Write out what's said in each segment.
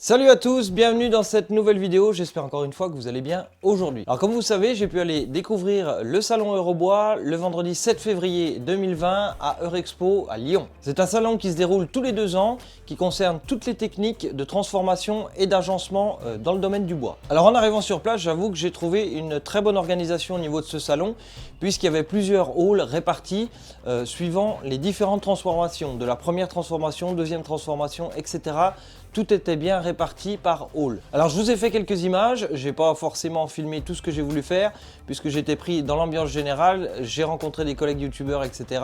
Salut à tous, bienvenue dans cette nouvelle vidéo, j'espère encore une fois que vous allez bien aujourd'hui. Alors comme vous savez, j'ai pu aller découvrir le salon Eurobois le vendredi 7 février 2020 à Eurexpo à Lyon. C'est un salon qui se déroule tous les 2 ans, qui concerne toutes les techniques de transformation et d'agencement dans le domaine du bois. Alors en arrivant sur place, j'avoue que j'ai trouvé une très bonne organisation au niveau de ce salon, puisqu'il y avait plusieurs halls répartis suivant les différentes transformations, de la première transformation, deuxième transformation, etc. Tout était bien réparti par hall. Alors je vous ai fait quelques images, j'ai pas forcément filmé tout ce que j'ai voulu faire puisque j'étais pris dans l'ambiance générale, j'ai rencontré des collègues youtubeurs, etc.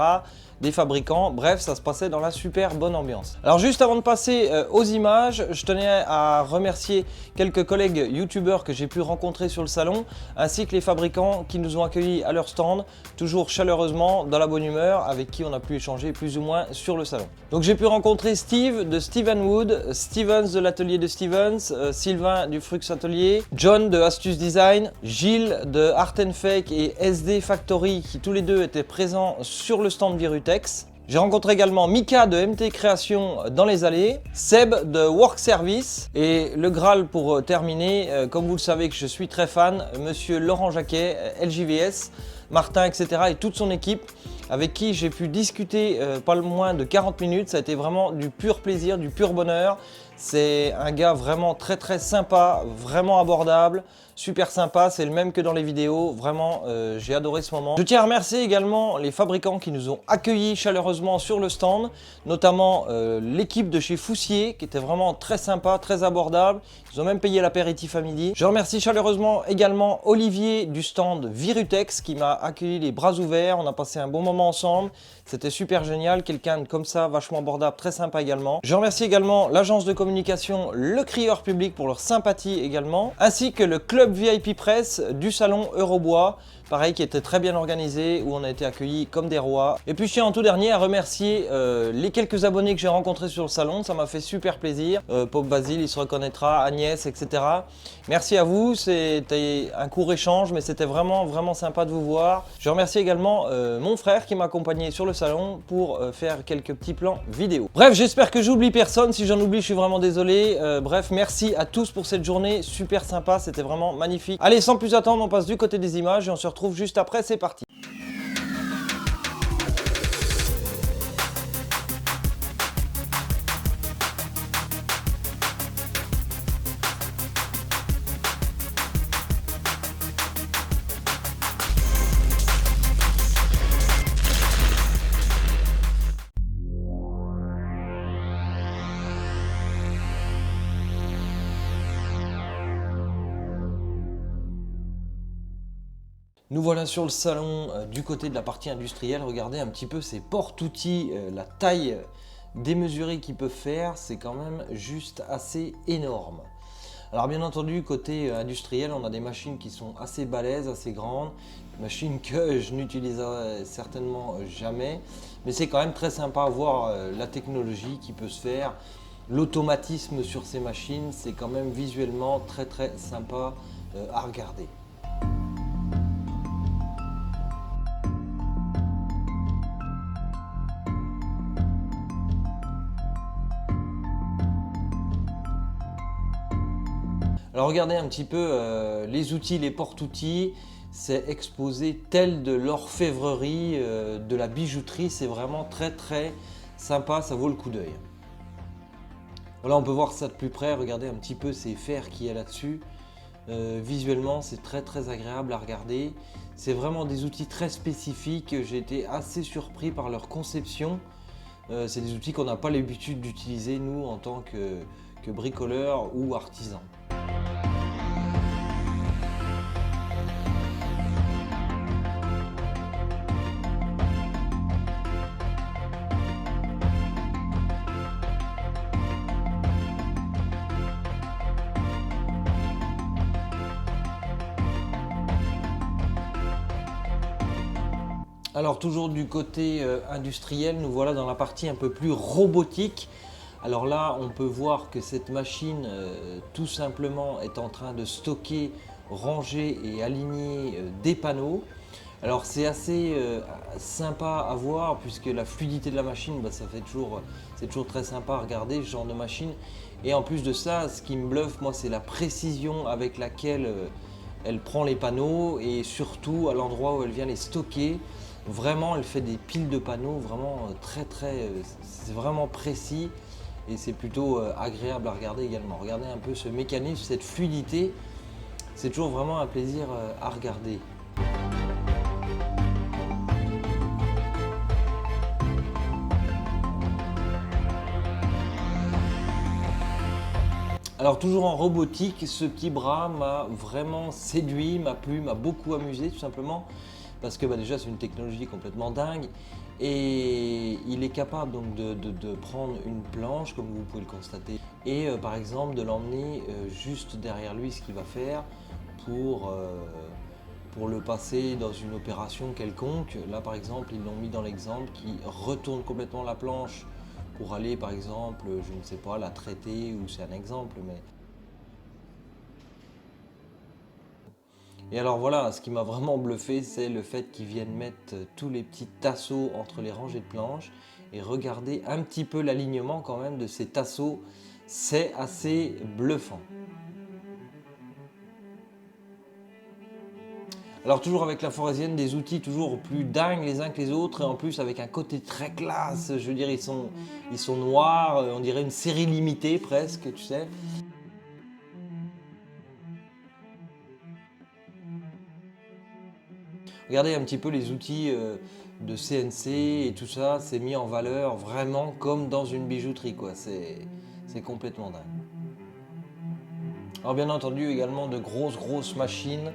des fabricants, bref ça se passait dans la super bonne ambiance. Alors juste avant de passer aux images, je tenais à remercier quelques collègues youtubeurs que j'ai pu rencontrer sur le salon, ainsi que les fabricants qui nous ont accueillis à leur stand, toujours chaleureusement, dans la bonne humeur, avec qui on a pu échanger plus ou moins sur le salon. Donc j'ai pu rencontrer Steve de Steven Wood, Stevens de l'atelier de Stevens, Sylvain du Frux Atelier, John de Astuce Design, Gilles de Art & Fake et SD Factory qui tous les deux étaient présents sur le stand Virutex. J'ai rencontré également Mika de MT Création dans les allées, Seb de Work Service et le Graal pour terminer, comme vous le savez que je suis très fan, monsieur Laurent Jacquet, LJVS, Martin, etc. et toute son équipe avec qui j'ai pu discuter pas le moins de 40 minutes. Ça a été vraiment du pur plaisir, du pur bonheur. C'est un gars vraiment très sympa, vraiment abordable, super sympa, c'est le même que dans les vidéos, vraiment j'ai adoré ce moment. Je tiens à remercier également les fabricants qui nous ont accueillis chaleureusement sur le stand, notamment l'équipe de chez Foussier qui était vraiment très sympa, très abordable, ils ont même payé l'apéritif à midi. Je remercie chaleureusement également Olivier du stand Virutex qui m'a accueilli les bras ouverts, on a passé un bon moment ensemble, c'était super génial, quelqu'un comme ça, vachement abordable, très sympa également. Je remercie également l'agence de communication Le Crieur Public pour leur sympathie également, ainsi que le club VIP Presse du salon Eurobois, pareil qui était très bien organisé, où on a été accueillis comme des rois. Et puis je tiens en tout dernier à remercier les quelques abonnés que j'ai rencontrés sur le salon, ça m'a fait super plaisir. Pop Basile, il se reconnaîtra, Agnès, etc. Merci à vous, c'était un court échange, mais c'était vraiment sympa de vous voir. Je remercie également mon frère qui m'a accompagné sur le salon pour faire quelques petits plans vidéo. Bref, j'espère que j'oublie personne, si j'en oublie je suis vraiment désolé. Bref, merci à tous pour cette journée super sympa, c'était vraiment magnifique. Allez, sans plus attendre, on passe du côté des images et on se retrouve juste après, c'est parti. Nous voilà sur le salon du côté de la partie industrielle. Regardez un petit peu ces porte-outils, la taille démesurée qu'ils peuvent faire, c'est quand même juste assez énorme. Alors bien entendu, côté industriel, on a des machines qui sont assez balèzes, assez grandes, machines que je n'utiliserai certainement jamais, mais c'est quand même très sympa à voir la technologie qui peut se faire, l'automatisme sur ces machines, c'est quand même visuellement très sympa à regarder. Alors regardez un petit peu les outils, les porte-outils, c'est exposé tel de l'orfèvrerie, de la bijouterie, c'est vraiment très sympa, ça vaut le coup d'œil. Voilà, on peut voir ça de plus près, regardez un petit peu ces fers qu'il y a là-dessus. Visuellement, c'est très agréable à regarder. C'est vraiment des outils très spécifiques, j'ai été assez surpris par leur conception. C'est des outils qu'on n'a pas l'habitude d'utiliser, nous, en tant que bricoleurs ou artisans. Alors toujours du côté industriel, nous voilà dans la partie un peu plus robotique. Alors là, on peut voir que cette machine, tout simplement, est en train de stocker, ranger et aligner des panneaux. Alors c'est assez sympa à voir puisque la fluidité de la machine, c'est toujours très sympa à regarder ce genre de machine. Et en plus de ça, ce qui me bluffe, moi, c'est la précision avec laquelle elle prend les panneaux et surtout à l'endroit où elle vient les stocker. Vraiment, elle fait des piles de panneaux, vraiment c'est vraiment précis et c'est plutôt agréable à regarder également. Regardez un peu ce mécanisme, cette fluidité, c'est toujours vraiment un plaisir à regarder. Alors toujours en robotique, ce petit bras m'a vraiment séduit, m'a plu, m'a beaucoup amusé tout simplement parce que déjà c'est une technologie complètement dingue et il est capable donc de prendre une planche comme vous pouvez le constater et par exemple de l'emmener juste derrière lui, ce qu'il va faire pour le passer dans une opération quelconque. Là par exemple ils l'ont mis dans l'exemple qui retourne complètement la planche pour aller par exemple, je ne sais pas, la traiter, ou c'est un exemple, mais... Et alors voilà, ce qui m'a vraiment bluffé, c'est le fait qu'ils viennent mettre tous les petits tasseaux entre les rangées de planches et regarder un petit peu l'alignement quand même de ces tasseaux, c'est assez bluffant. Alors toujours avec la Forésienne, des outils toujours plus dingues les uns que les autres et en plus avec un côté très classe, je veux dire ils sont noirs, on dirait une série limitée presque, tu sais. Regardez un petit peu les outils de CNC et tout ça, c'est mis en valeur vraiment comme dans une bijouterie quoi, c'est complètement dingue. Alors bien entendu également de grosses machines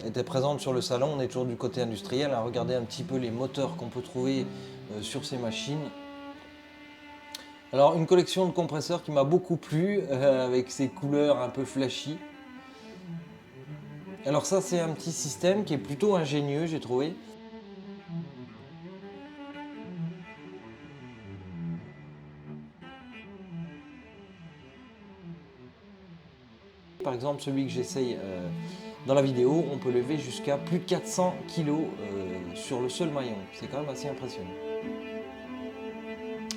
étaient présentes sur le salon. On est toujours du côté industriel, à regarder un petit peu les moteurs qu'on peut trouver sur ces machines. Alors une collection de compresseurs qui m'a beaucoup plu avec ces couleurs un peu flashy. Alors ça c'est un petit système qui est plutôt ingénieux, j'ai trouvé. Par exemple, celui que j'essaye dans la vidéo, on peut lever jusqu'à plus de 400 kg sur le seul maillon. C'est quand même assez impressionnant.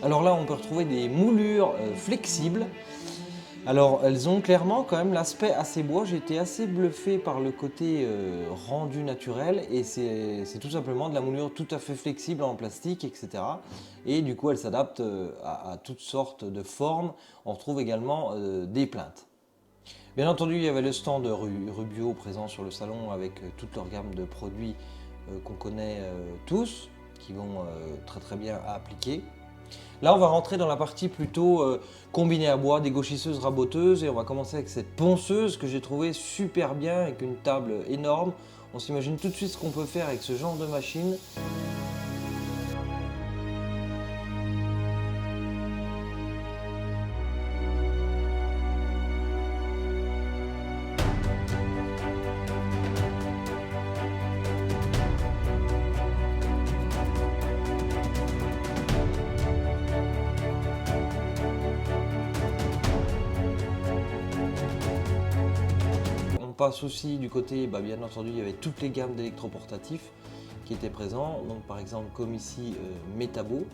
Alors là, on peut retrouver des moulures flexibles. Alors, elles ont clairement quand même l'aspect assez bois. J'ai été assez bluffé par le côté rendu naturel et c'est tout simplement de la moulure tout à fait flexible en plastique, etc. Et du coup, elle s'adapte à toutes sortes de formes. On retrouve également des plinthes. Bien entendu, il y avait le stand de Rubio présent sur le salon avec toute leur gamme de produits qu'on connaît tous, qui vont très bien à appliquer. Là, on va rentrer dans la partie plutôt combinée à bois, dégauchisseuse, raboteuse, et on va commencer avec cette ponceuse que j'ai trouvée super bien avec une table énorme. On s'imagine tout de suite ce qu'on peut faire avec ce genre de machine. On passe aussi du côté, bien entendu, il y avait toutes les gammes d'électroportatifs qui étaient présents. Donc par exemple, comme ici, Metabo.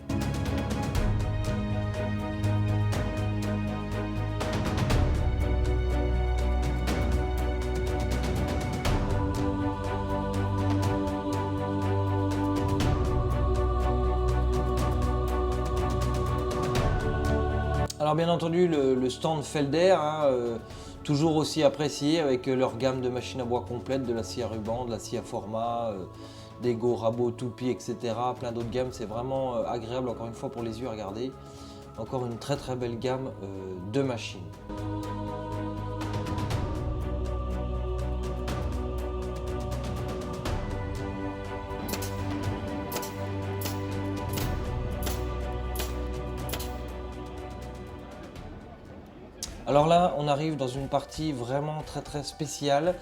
Alors bien entendu, le stand Felder, toujours aussi apprécié avec leur gamme de machines à bois complète, de la scie à ruban, de la scie à format, des Go, Rabot, Toupie, etc. Plein d'autres gammes, c'est vraiment agréable encore une fois pour les yeux à regarder. Encore une très belle gamme de machines. Alors là, on arrive dans une partie vraiment très spéciale.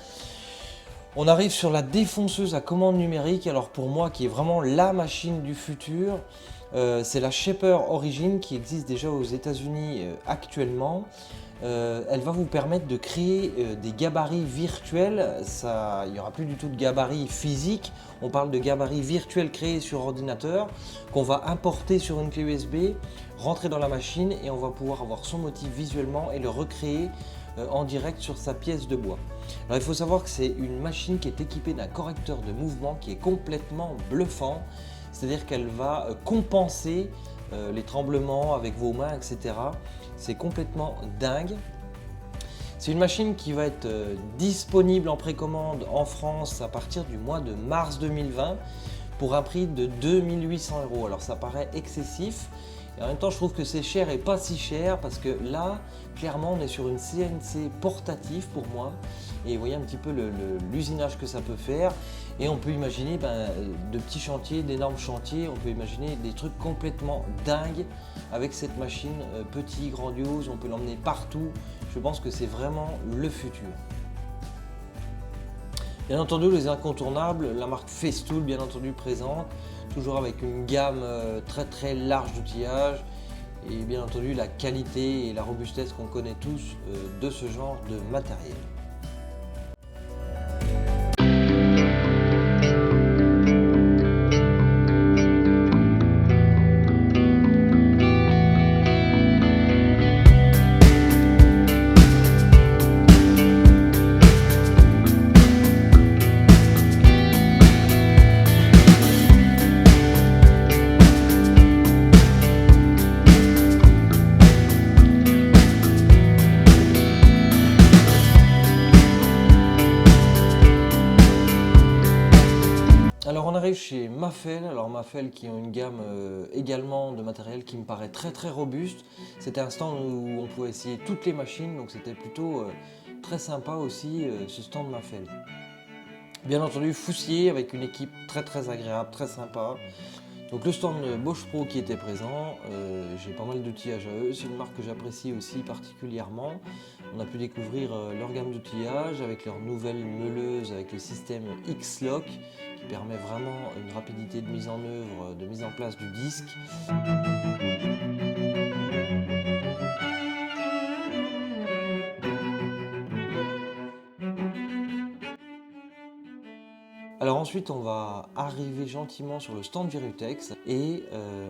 On arrive sur la défonceuse à commande numérique. Alors pour moi, qui est vraiment la machine du futur, c'est la Shaper Origin qui existe déjà aux États-Unis actuellement. Elle va vous permettre de créer des gabarits virtuels. Il n'y aura plus du tout de gabarits physiques. On parle de gabarits virtuels créés sur ordinateur qu'on va importer sur une clé USB, rentrer dans la machine et on va pouvoir avoir son motif visuellement et le recréer en direct sur sa pièce de bois. Alors il faut savoir que c'est une machine qui est équipée d'un correcteur de mouvement qui est complètement bluffant. C'est-à-dire qu'elle va compenser les tremblements avec vos mains, etc. C'est complètement dingue. C'est une machine qui va être disponible en précommande en France à partir du mois de mars 2020 pour un prix de 2 800 €. Alors ça paraît excessif et en même temps je trouve que c'est cher et pas si cher parce que là clairement on est sur une CNC portative pour moi et vous voyez un petit peu l'usinage que ça peut faire et on peut imaginer de petits chantiers, d'énormes chantiers, on peut imaginer des trucs complètement dingues avec cette machine, petit, grandiose, on peut l'emmener partout. Je pense que c'est vraiment le futur. Bien entendu, les incontournables, la marque Festool bien entendu présente, toujours avec une gamme très large d'outillage et bien entendu la qualité et la robustesse qu'on connaît tous de ce genre de matériel. Alors on arrive chez Mafell, alors Mafell qui ont une gamme également de matériel qui me paraît très robuste. C'était un stand où on pouvait essayer toutes les machines, donc c'était plutôt très sympa aussi ce stand Mafell. Bien entendu Foussier avec une équipe très agréable, très sympa. Donc le stand Bosch Pro qui était présent, j'ai pas mal d'outillages à eux, c'est une marque que j'apprécie aussi particulièrement. On a pu découvrir leur gamme d'outillage avec leur nouvelle meuleuse avec le système X-Lock qui permet vraiment une rapidité de mise en œuvre, de mise en place du disque. Alors ensuite on va arriver gentiment sur le stand Virutex et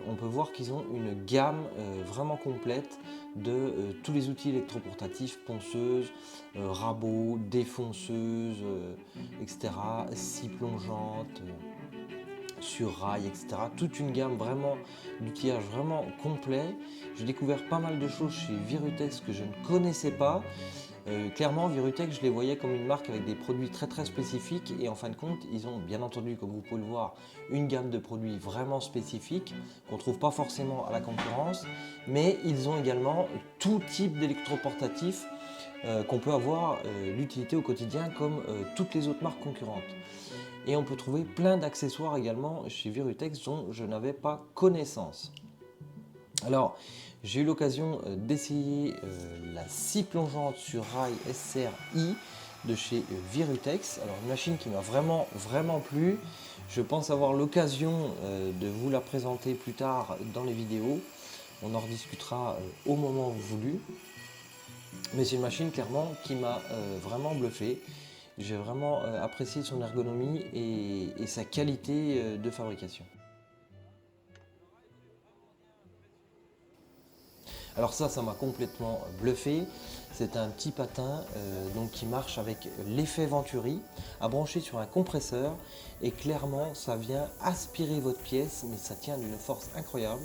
on peut voir qu'ils ont une gamme vraiment complète de tous les outils électroportatifs, ponceuses, rabots, défonceuses, etc., scie plongeante, sur rail, etc. Toute une gamme vraiment d'outillage vraiment complet. J'ai découvert pas mal de choses chez Virutex que je ne connaissais pas. Clairement, Virutex, je les voyais comme une marque avec des produits très spécifiques et en fin de compte, ils ont bien entendu, comme vous pouvez le voir, une gamme de produits vraiment spécifiques qu'on ne trouve pas forcément à la concurrence, mais ils ont également tout type d'électroportatif qu'on peut avoir l'utilité au quotidien comme toutes les autres marques concurrentes. Et on peut trouver plein d'accessoires également chez Virutex dont je n'avais pas connaissance. Alors, j'ai eu l'occasion d'essayer la scie plongeante sur rail SRI de chez Virutex. Alors, une machine qui m'a vraiment plu. Je pense avoir l'occasion de vous la présenter plus tard dans les vidéos. On en rediscutera au moment voulu. Mais c'est une machine clairement qui m'a vraiment bluffé. J'ai vraiment apprécié son ergonomie et sa qualité de fabrication. Alors ça m'a complètement bluffé. C'est un petit patin donc qui marche avec l'effet Venturi à brancher sur un compresseur et clairement ça vient aspirer votre pièce mais ça tient d'une force incroyable.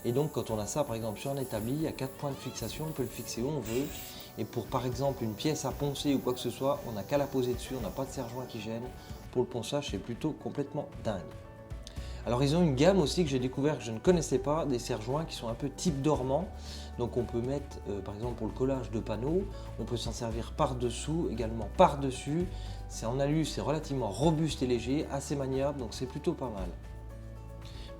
Et donc quand on a ça par exemple sur un établi à 4 points de fixation, on peut le fixer où on veut. Et pour par exemple une pièce à poncer ou quoi que ce soit, on n'a qu'à la poser dessus, on n'a pas de serre-joint qui gêne. Pour le ponçage, c'est plutôt complètement dingue. Alors ils ont une gamme aussi que j'ai découvert que je ne connaissais pas, des serre-joints qui sont un peu type dormant. Donc on peut mettre par exemple pour le collage de panneaux, on peut s'en servir par-dessous, également par-dessus. C'est en alu, c'est relativement robuste et léger, assez maniable, donc c'est plutôt pas mal.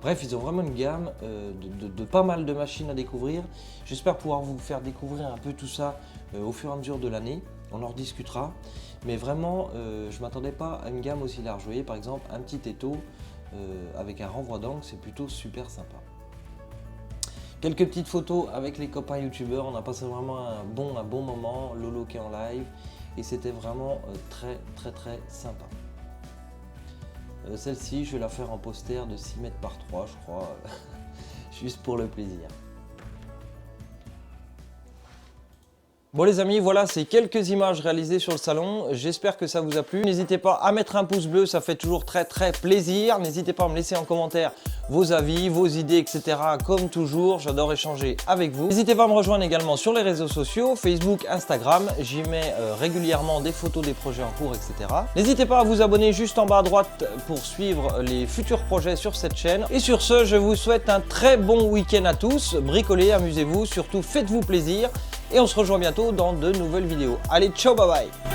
Bref, ils ont vraiment une gamme de pas mal de machines à découvrir. J'espère pouvoir vous faire découvrir un peu tout ça au fur et à mesure de l'année. On en rediscutera. Mais vraiment, je ne m'attendais pas à une gamme aussi large. Vous voyez, par exemple, un petit étau avec un renvoi d'angle, c'est plutôt super sympa. Quelques petites photos avec les copains youtubeurs, on a passé vraiment un bon moment, Lolo qui est en live, et c'était vraiment très sympa. Celle-ci, je vais la faire en poster de 6 mètres par 3, je crois, juste pour le plaisir. Bon les amis, voilà, c'est quelques images réalisées sur le salon. J'espère que ça vous a plu. N'hésitez pas à mettre un pouce bleu, ça fait toujours très plaisir. N'hésitez pas à me laisser en commentaire vos avis, vos idées, etc. Comme toujours, j'adore échanger avec vous. N'hésitez pas à me rejoindre également sur les réseaux sociaux, Facebook, Instagram. J'y mets régulièrement des photos des projets en cours, etc. N'hésitez pas à vous abonner juste en bas à droite pour suivre les futurs projets sur cette chaîne. Et sur ce, je vous souhaite un très bon week-end à tous. Bricolez, amusez-vous, surtout faites-vous plaisir. Et on se rejoint bientôt dans de nouvelles vidéos. Allez, ciao, bye bye!